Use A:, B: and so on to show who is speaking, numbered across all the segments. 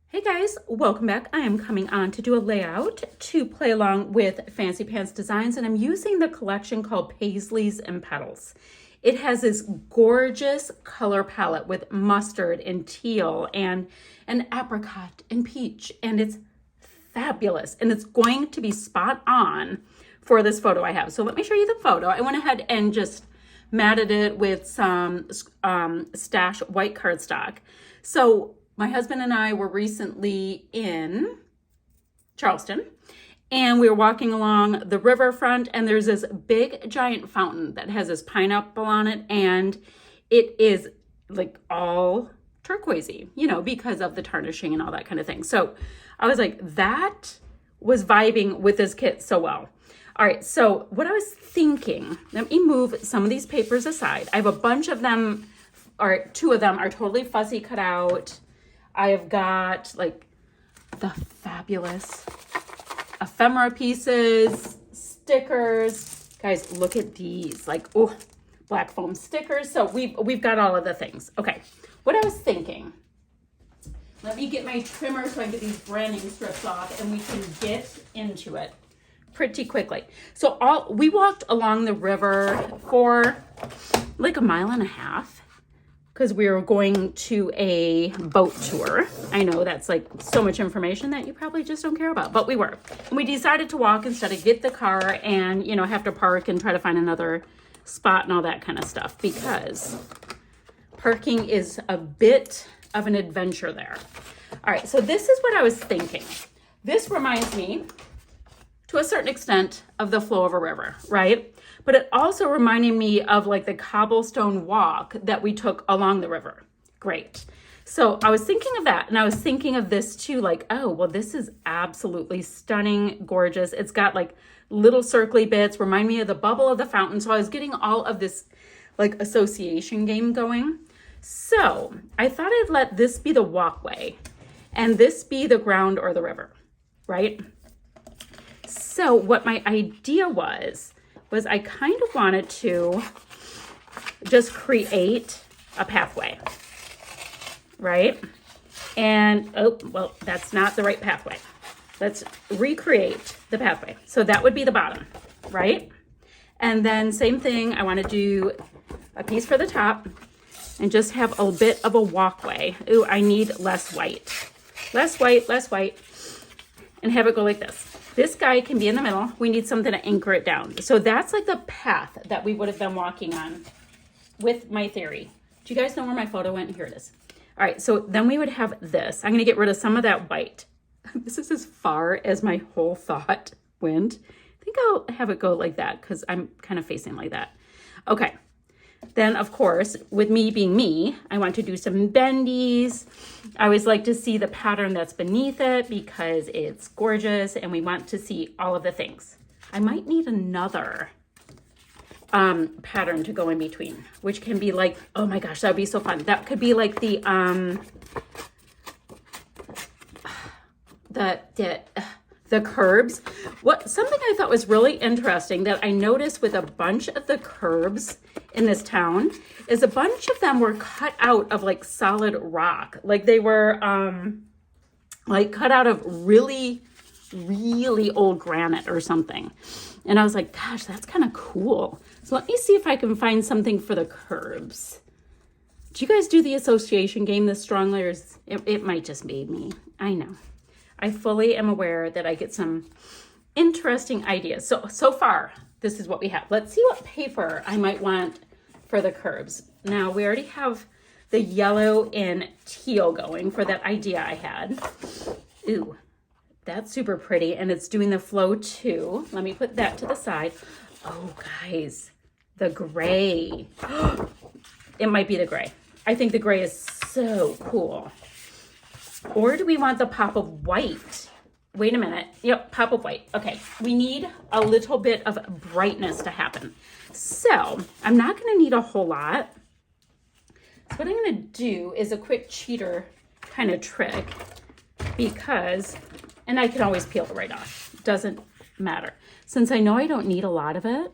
A: Hey guys, welcome back. I am coming on to do a layout to play along with Fancy Pants Designs, and I'm using the collection called Paislees and Petals. It has this gorgeous color palette with mustard and teal and an apricot and peach, and it's fabulous, and it's going to be spot on for this photo I have. So let me show you the photo. I went ahead and just matted it with some stash white cardstock. So my husband and I were recently in Charleston, and we were walking along the riverfront, and there's this big giant fountain that has this pineapple on it, and it is like all turquoisey, you know, because of the tarnishing and all that kind of thing. So I was like, that was vibing with this kit so well. All right, so what I was thinking, let me move some of these papers aside. I have a bunch of them, or two of them are totally fussy cut out. I have got like the fabulous ephemera pieces, stickers. Guys, look at these, like, oh, black foam stickers. So we've got all of the things. Okay, what I was thinking, let me get my trimmer so I can get these branding strips off and we can get into it pretty quickly. So we walked along the river for like a mile and a half, because we were going to a boat tour. I know that's like so much information that you probably just don't care about, but we were. And we decided to walk instead of get the car and, you know, have to park and try to find another spot and all that kind of stuff, because parking is a bit of an adventure there. All right, so this is what I was thinking. This reminds me, to a certain extent, of the flow of a river, right? But it also reminded me of like the cobblestone walk that we took along the river. Great. So I was thinking of that, and I was thinking of this too, like, oh, well, this is absolutely stunning, gorgeous. It's got like little circly bits, remind me of the bubble of the fountain. So I was getting all of this like association game going. So I thought I'd let this be the walkway and this be the ground or the river, right? So what my idea was I kind of wanted to just create a pathway, right? And, oh, well, that's not the right pathway. Let's recreate the pathway. So that would be the bottom, right? And then same thing, I want to do a piece for the top and just have a bit of a walkway. Ooh, I need less white. Less white, and have it go like this. This guy can be in the middle. We need something to anchor it down. So that's like the path that we would have been walking on with my theory. Do you guys know where my photo went? Here it is. All right, so then we would have this. I'm gonna get rid of some of that white. This is as far as my whole thought went. I think I'll have it go like that because I'm kind of facing like that. Okay, then of course, with me being me, I want to do some bendies. I always like to see the pattern that's beneath it because it's gorgeous and we want to see all of the things. I might need another pattern to go in between, which can be like, oh my gosh, that would be so fun. That could be like the curbs. Something I thought was really interesting that I noticed with a bunch of the curbs in this town is a bunch of them were cut out of like solid rock. Like they were like cut out of really, really old granite or something. And I was like, gosh, that's kind of cool. So let me see if I can find something for the curbs. Do you guys do the association game this strongly, or it might just be me? I know. I fully am aware that I get some interesting ideas. So far, this is what we have. Let's see what paper I might want for the curbs. Now, we already have the yellow and teal going for that idea I had. Ooh, that's super pretty, and it's doing the flow too. Let me put that to the side. Oh, guys, the gray. It might be the gray. I think the gray is so cool. Or do we want the pop of white? Wait a minute. Yep, pop of white. Okay, we need a little bit of brightness to happen. So I'm not going to need a whole lot. So what I'm going to do is a quick cheater kind of trick because, and I can always peel the right off. Doesn't matter. Since I know I don't need a lot of it,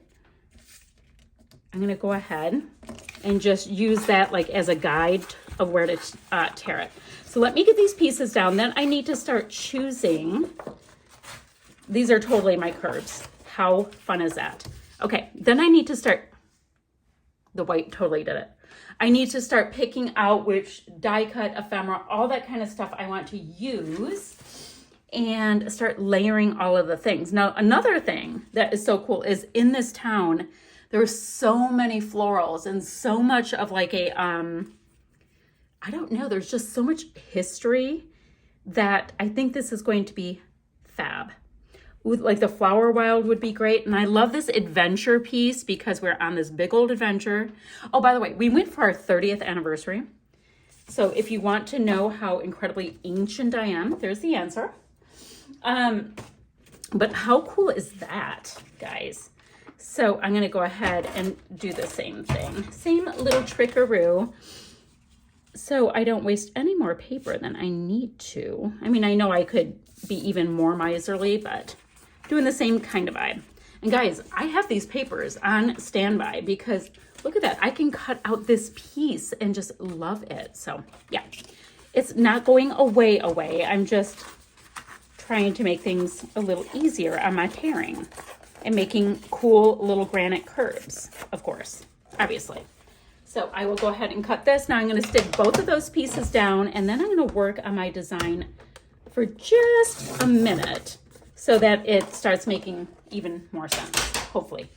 A: I'm going to go ahead and just use that like as a guide of where to tear it. So let me get these pieces down. Then I need to start choosing. These are totally my curves. How fun is that? Okay, then I need to start, the white totally did it. I need to start picking out which die cut, ephemera, all that kind of stuff I want to use and start layering all of the things. Now, another thing that is so cool is in this town, there are so many florals and so much of like a, I don't know, there's just so much history that I think this is going to be fab. Like the flower wild would be great. And I love this adventure piece because we're on this big old adventure. Oh, by the way, we went for our 30th anniversary. So if you want to know how incredibly ancient I am, there's the answer. But how cool is that, guys? So I'm going to go ahead and do the same thing. Same little trickaroo. So I don't waste any more paper than I need to. I mean, I know I could be even more miserly, but doing the same kind of vibe. And guys, I have these papers on standby because look at that. I can cut out this piece and just love it. So yeah, it's not going away. I'm just trying to make things a little easier on my tearing and making cool little granite curves, of course, obviously. So I will go ahead and cut this. Now I'm going to stick both of those pieces down and then I'm going to work on my design for just a minute so that it starts making even more sense, hopefully.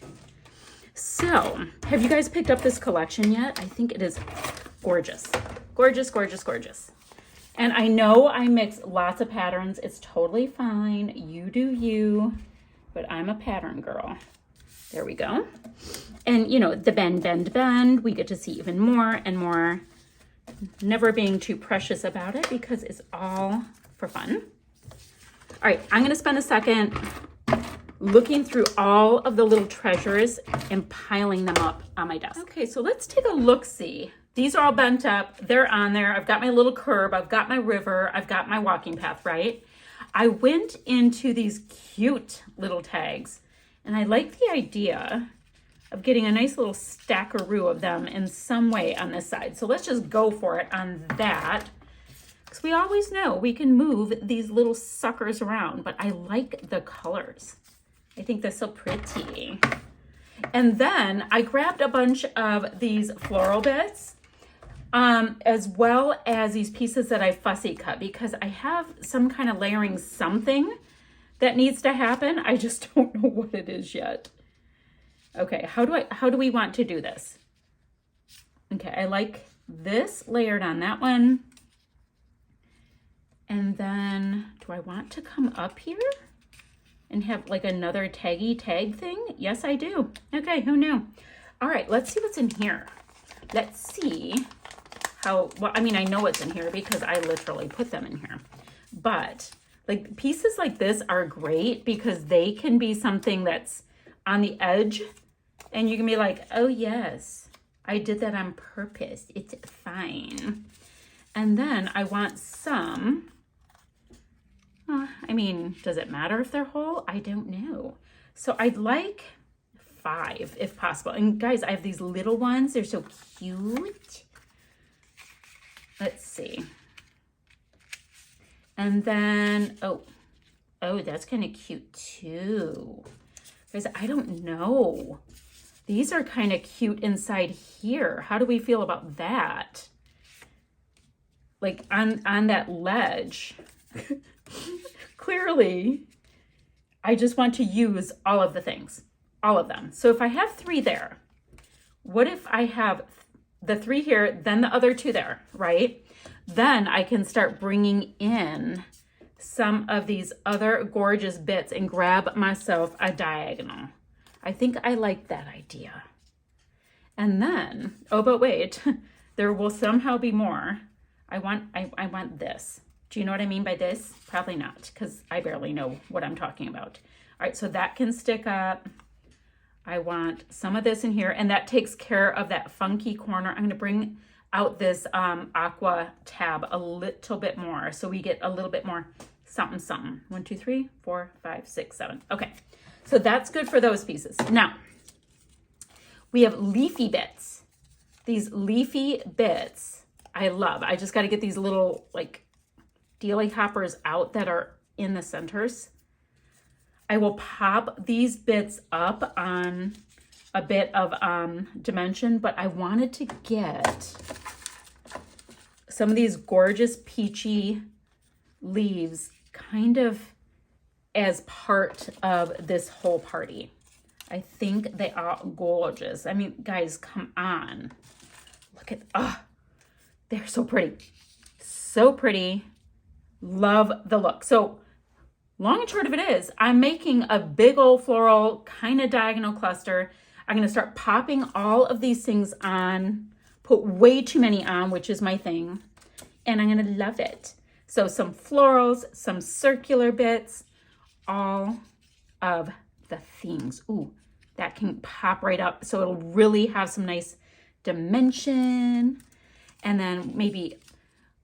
A: So have you guys picked up this collection yet? I think it is gorgeous. Gorgeous, gorgeous, gorgeous. And I know I mix lots of patterns. It's totally fine. You do you, but I'm a pattern girl. There we go. And you know, the bend, bend, bend, we get to see even more and more. Never being too precious about it because it's all for fun. All right, I'm gonna spend a second looking through all of the little treasures and piling them up on my desk. Okay, so let's take a look-see. These are all bent up, they're on there. I've got my little curb, I've got my river, I've got my walking path, right? I went into these cute little tags and I like the idea of getting a nice little stackaroo of them in some way on this side. So let's just go for it on that. Because we always know we can move these little suckers around, but I like the colors. I think they're so pretty. And then I grabbed a bunch of these floral bits, as well as these pieces that I fussy cut because I have some kind of layering something that needs to happen. I just don't know what it is yet. Okay, how do we want to do this? Okay, I like this layered on that one. And then do I want to come up here and have like another taggy tag thing? Yes, I do. Okay, who knew? All right, let's see what's in here. Let's see how, well, I mean, I know what's in here because I literally put them in here. But like pieces like this are great because they can be something that's on the edge and you can be like, oh yes, I did that on purpose. It's fine. And then I want some, I mean, does it matter if they're whole? I don't know. So I'd like 5 if possible. And guys, I have these little ones. They're so cute. Let's see. And then, oh, that's kind of cute too. Guys, I don't know. These are kind of cute inside here. How do we feel about that? Like on that ledge. Clearly, I just want to use all of the things, all of them. So if I have 3 there, what if I have the 3 here, then the other 2 there, right? Then I can start bringing in some of these other gorgeous bits and grab myself a diagonal. I think I like that idea. And then, oh, but wait, there will somehow be more. I want this. Do you know what I mean by this? Probably not, because I barely know what I'm talking about. All right, so that can stick up. I want some of this in here, and that takes care of that funky corner. I'm gonna bring out this aqua tab a little bit more, so we get a little bit more something, something. 1, 2, 3, 4, 5, 6, 7. Okay, so that's good for those pieces. Now, we have leafy bits. These leafy bits I love. I just got to get these little like dealy hoppers out that are in the centers. I will pop these bits up on a bit of dimension, but I wanted to get some of these gorgeous peachy leaves kind of as part of this whole party. I think they are gorgeous. I mean, guys, come on. Look at, they're so pretty. So pretty. Love the look. So long and short of it is, I'm making a big old floral kind of diagonal cluster. I'm going to start popping all of these things on, put way too many on, which is my thing. And I'm going to love it. So some florals, some circular bits, all of the themes. Ooh, that can pop right up. So it'll really have some nice dimension. And then maybe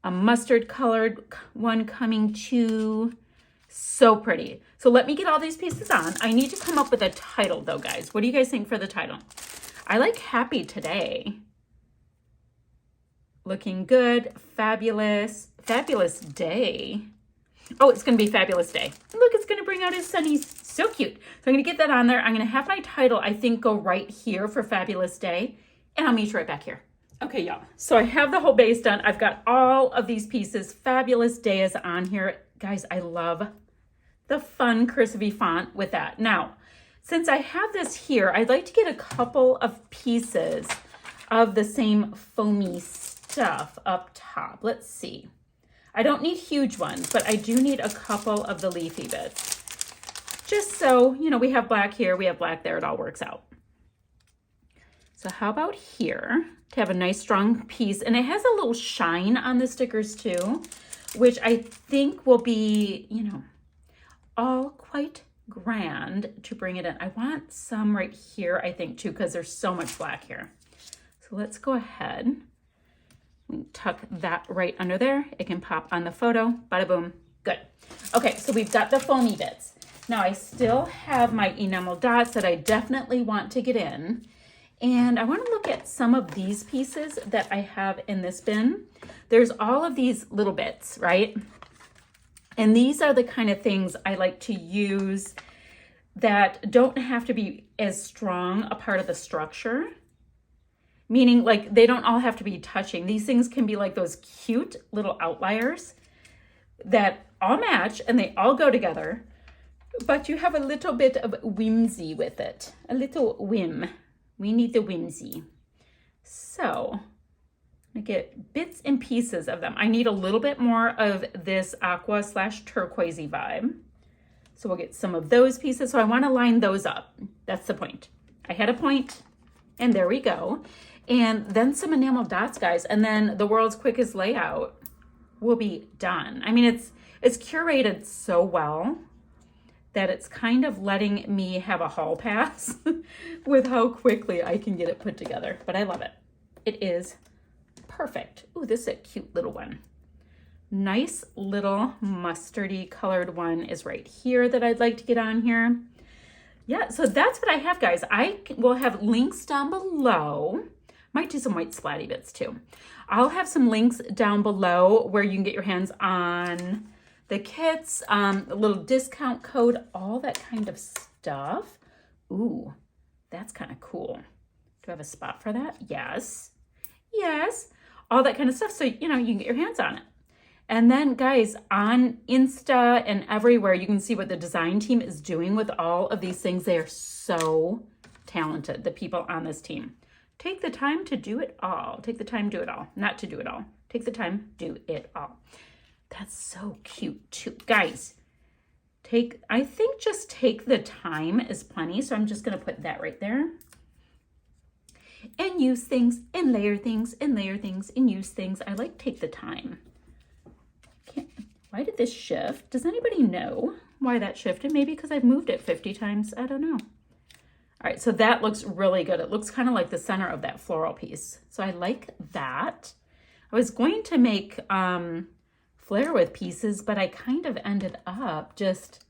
A: a mustard colored one coming too. So pretty. So let me get all these pieces on. I need to come up with a title though, guys. What do you guys think for the title? I like Happy Today. Looking good. Fabulous. Fabulous Day. Oh, it's going to be Fabulous Day. Look, it's going to bring out his sun. He's so cute. So I'm going to get that on there. I'm going to have my title, I think, go right here for Fabulous Day. And I'll meet you right back here. Okay, y'all. So I have the whole base done. I've got all of these pieces. Fabulous Day is on here. Guys, I love the fun cursive font with that. Now, since I have this here, I'd like to get a couple of pieces of the same foamy stuff up top. Let's see. I don't need huge ones, but I do need a couple of the leafy bits. Just so, you know, we have black here, we have black there, it all works out. So how about here to have a nice strong piece? And it has a little shine on the stickers too, which I think will be, you know, all quite grand to bring it in. I want some right here, I think too, because there's so much black here. So let's go ahead. We tuck that right under there. It can pop on the photo. Bada boom. Good. Okay, so we've got the foamy bits. Now I still have my enamel dots that I definitely want to get in. And I want to look at some of these pieces that I have in this bin. There's all of these little bits, right? And these are the kind of things I like to use that don't have to be as strong a part of the structure. Meaning like they don't all have to be touching. These things can be like those cute little outliers that all match and they all go together, but you have a little bit of whimsy with it. A little whim. We need the whimsy. So I get bits and pieces of them. I need a little bit more of this aqua / turquoisey vibe. So we'll get some of those pieces. So I want to line those up. That's the point. I had a point and there we go. And then some enamel dots, guys, and then the world's quickest layout will be done. I mean, it's curated so well that it's kind of letting me have a hall pass with how quickly I can get it put together. But I love it. It is perfect. Ooh, this is a cute little one. Nice little mustardy colored one is right here that I'd like to get on here. Yeah, so that's what I have, guys. I will have links down below. Might do some white splatty bits too. I'll have some links down below where you can get your hands on the kits, a little discount code, all that kind of stuff. Ooh, that's kind of cool. Do I have a spot for that? Yes. Yes. All that kind of stuff. So, you know, you can get your hands on it. And then, guys, on Insta and everywhere, you can see what the design team is doing with all of these things. They are so talented, the people on this team. Take the time to do it all. Take the time, do it all. Not to do it all. Take the time, do it all. That's so cute too. Guys, I think just take the time is plenty. So I'm just going to put that right there. And use things and layer things and layer things and use things. I like take the time. Why did this shift? Does anybody know why that shifted? Maybe because I've moved it 50 times. I don't know. All right, so that looks really good. It looks kind of like the center of that floral piece. So I like that. I was going to make flare with pieces, but I kind of ended up just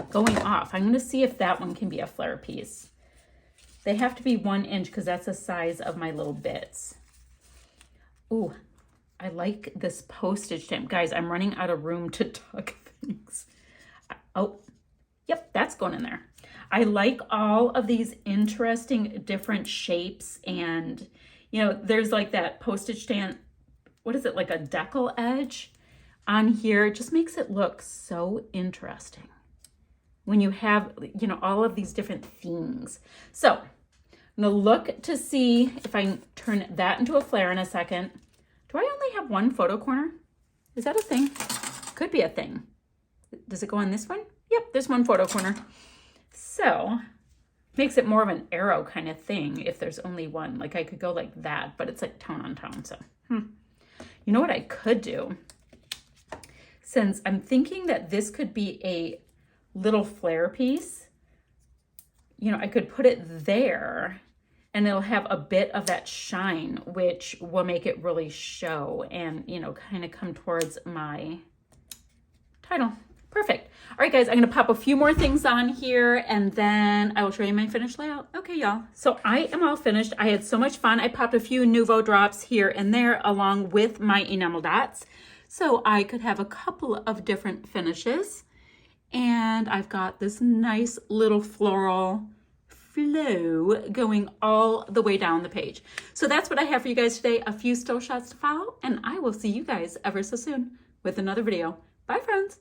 A: going off. I'm going to see if that one can be a flare piece. They have to be 1 inch because that's the size of my little bits. Ooh, I like this postage stamp. Guys, I'm running out of room to tuck things. Oh, yep, that's going in there. I like all of these interesting different shapes, and you know, there's like that postage stamp, what is it, like a decal edge on here. It just makes it look so interesting when you have, you know, all of these different themes. So I'm gonna look to see if I can turn that into a flare in a second. Do I only have one photo corner? Is that a thing? Could be a thing. Does it go on this one? Yep, there's one photo corner. So makes it more of an arrow kind of thing if there's only one. Like I could go like that, but it's like tone on tone. So, you know what I could do? Since I'm thinking that this could be a little flare piece, you know, I could put it there and it'll have a bit of that shine, which will make it really show and, you know, kind of come towards my title. Perfect. All right, guys, I'm going to pop a few more things on here and then I will show you my finished layout. Okay, y'all. So I am all finished. I had so much fun. I popped a few Nuvo drops here and there along with my enamel dots, so I could have a couple of different finishes. And I've got this nice little floral flow going all the way down the page. So that's what I have for you guys today. A few still shots to follow, and I will see you guys ever so soon with another video. Bye, friends.